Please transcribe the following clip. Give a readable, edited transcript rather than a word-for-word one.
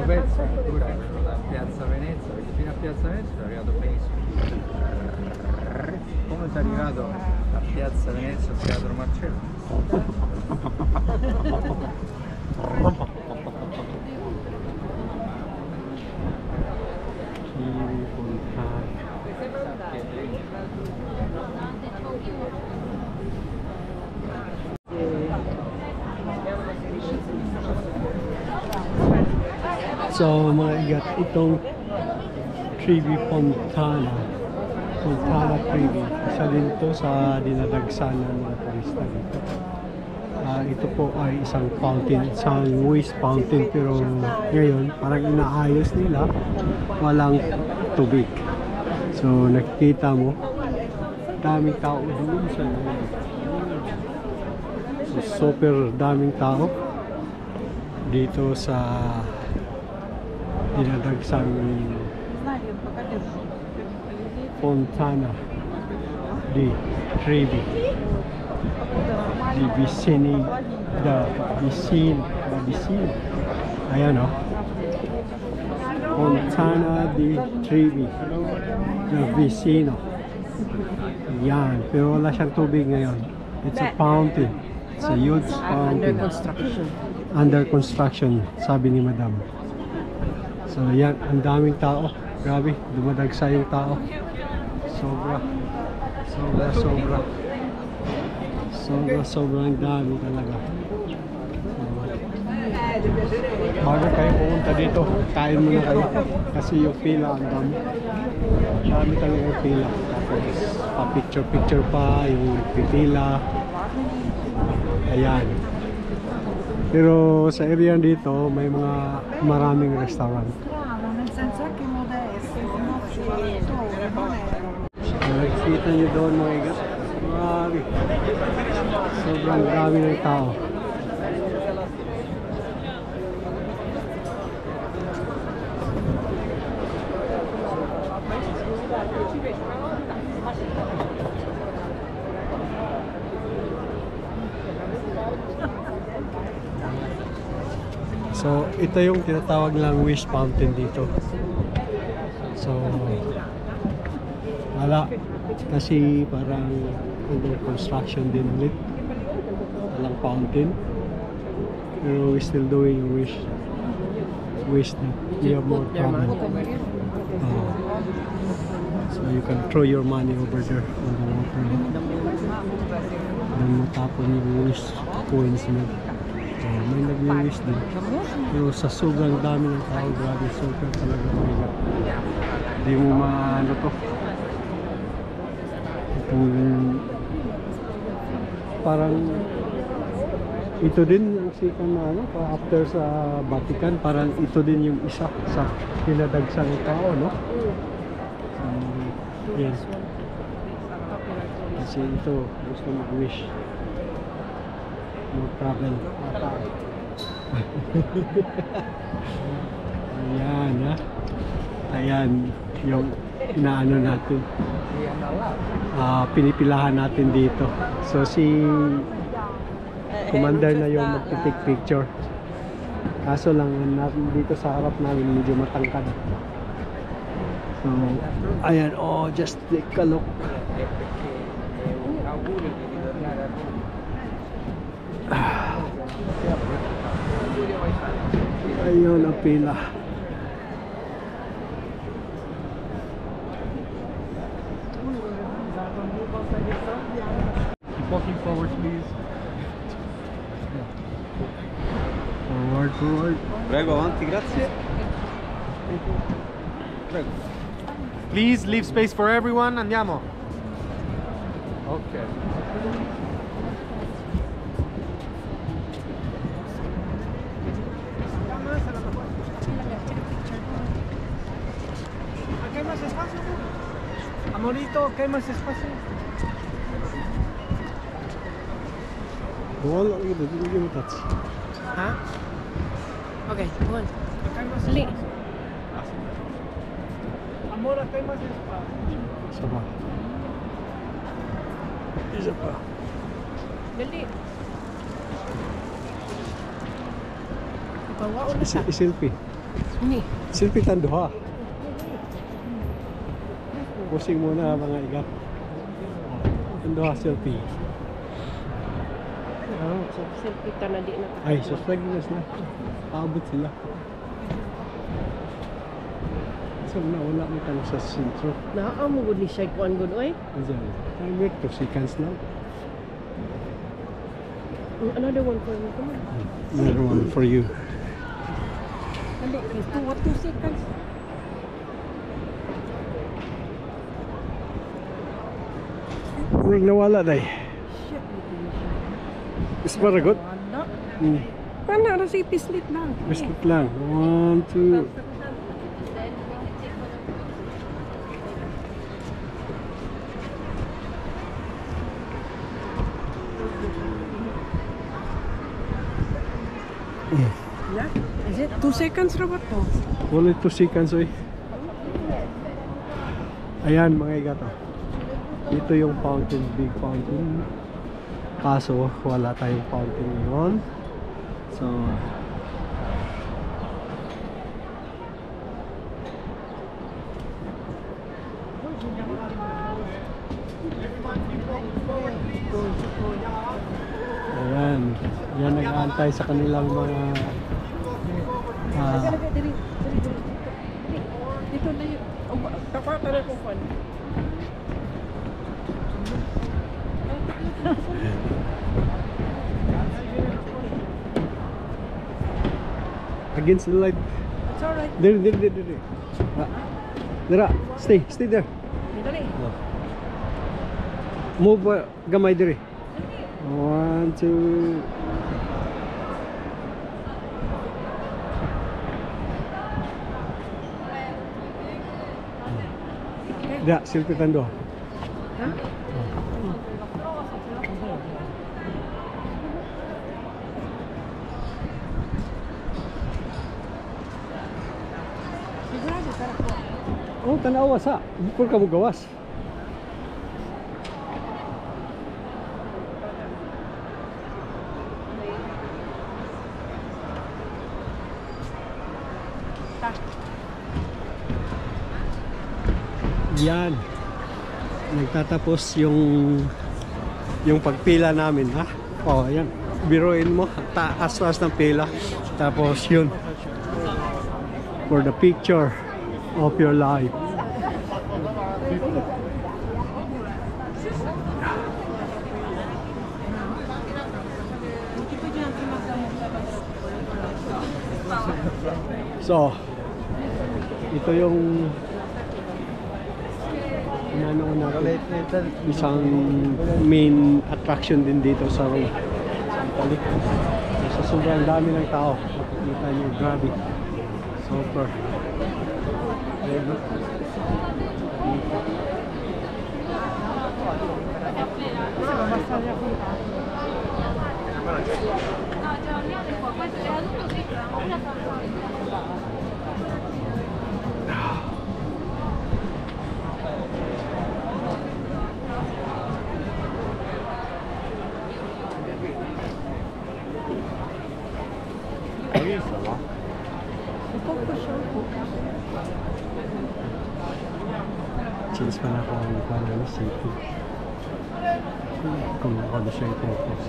pezzo dura da Piazza Venezia, perché fino a Piazza Venezia è arrivato benissimo. Come sei arrivato a Piazza Venezia al Teatro Marcello? So mga igat, itong Trevi Fontana Trevi, isa din to sa dinadagsanan ng turista dito. Ito po ay isang fountain, isang waste fountain, pero ngayon parang inaayos nila, walang tubig. So nakikita mo daming tao doon sa super daming tao dito sa dinadagsang Fontana di Trevi, di Vicini, ayan o, Fontana di Trevi, the Vicino. Yan, pero wala siyang tubig ngayon. It's a fountain, it's a huge fountain. Under construction, sabi ni Madam. So yan, ang daming tao. Grabe, dumadagsa yung tao. Sobrang dami talaga. Bago kayo pumunta dito, kain muna kayo. Kasi yung pila, ang dami. Dami talaga yung pila. Tapos, pa-picture pa, yung pipila. Ayan. Pero sa area dito, may mga maraming restaurant. Nakikita nyo doon mga igat. Marami. Sobrang dami ng tao. So, ito yung tinatawag lang wish fountain dito. So, wala. Kasi parang under construction din ulit. Walang fountain. Pero we're still doing a wish. Wish that you have more trouble. So, you can throw your money over there on the water. Then matapon yung wish coins mo. May nag-wish din. Pero sa sobrang dami ng tao, grabe, super talaga talaga. Hindi mo maano to. Itong parang ito din ang sikan na ano, after sa Vatican, parang ito din yung isa sa pinadagsan ng tao, no? Yes. Kasi ito, gusto mag-wish. No problem. Ayan, ha? Ayan, yung inaano natin. Pinipilahan natin dito. So, si commander na yung magti-take picture. Kaso lang, dito sa harap namin, medyo matangkad. So, ayan, oh, just take a look. Ayun ang pila. Walking forward, please. Forward. Prego, avanti, grazie. Prego. Please leave space for everyone. Andiamo. Okay. ¿Aquí hay más espacio? Amorito, ¿qué hay más espacio? Wala lagi dito, hindi mo touch. ¿Ah? Ok, bueno. Acá hay más espacio. Amor, acá hay más espacio. Isa pa. Isa pa. Dali. Ipawa na siya. Isilpi. Ini. Selfie tan duha. Pusing muna mga igat. Duha selfie. So, selfie ka na di na. Ay, suswagnas na. Paabot sila. So, wala mo tanong sa sentro. Naamo gud ni siya kuan gud oy. Diyan. Timer 2 seconds lang. Another one for me. Come on. Another one for you. Dali, what 2 seconds? Huwag nawala day. Is maragot? Ano? Paano na si pislit lang. Biscuit lang. 1, 2. Yeah? Is it 2 seconds robot to? Wala 2 seconds oy. Ayan mga igato. Ito yung fountain, big fountain. Kaso wala tayong fountain ngayon. So ayan, yan nag-aantay sa kanilang mga Dito na yun. Kapata na kung pan. against the light. It's alright. There. Dira, stay there. Dali. Move gamay dire. 1, 2. Da, selfie tando. Ha? Sigurado tara ko. Oh, tanawa sa. Bukod ka mo gawas. Yan. Nagtatapos yung pagpila namin, ha? Oh, yan. Biruin mo, taas ng pila. Tapos yun. For the picture of your life. So, ito yung isang main attraction din dito sa Balik. So, sobrang dami ng tao. Makikita nyo, grabe. Super. Ayun, no? Change pa na ako ang paano safety. Kung ako na siya i-focus.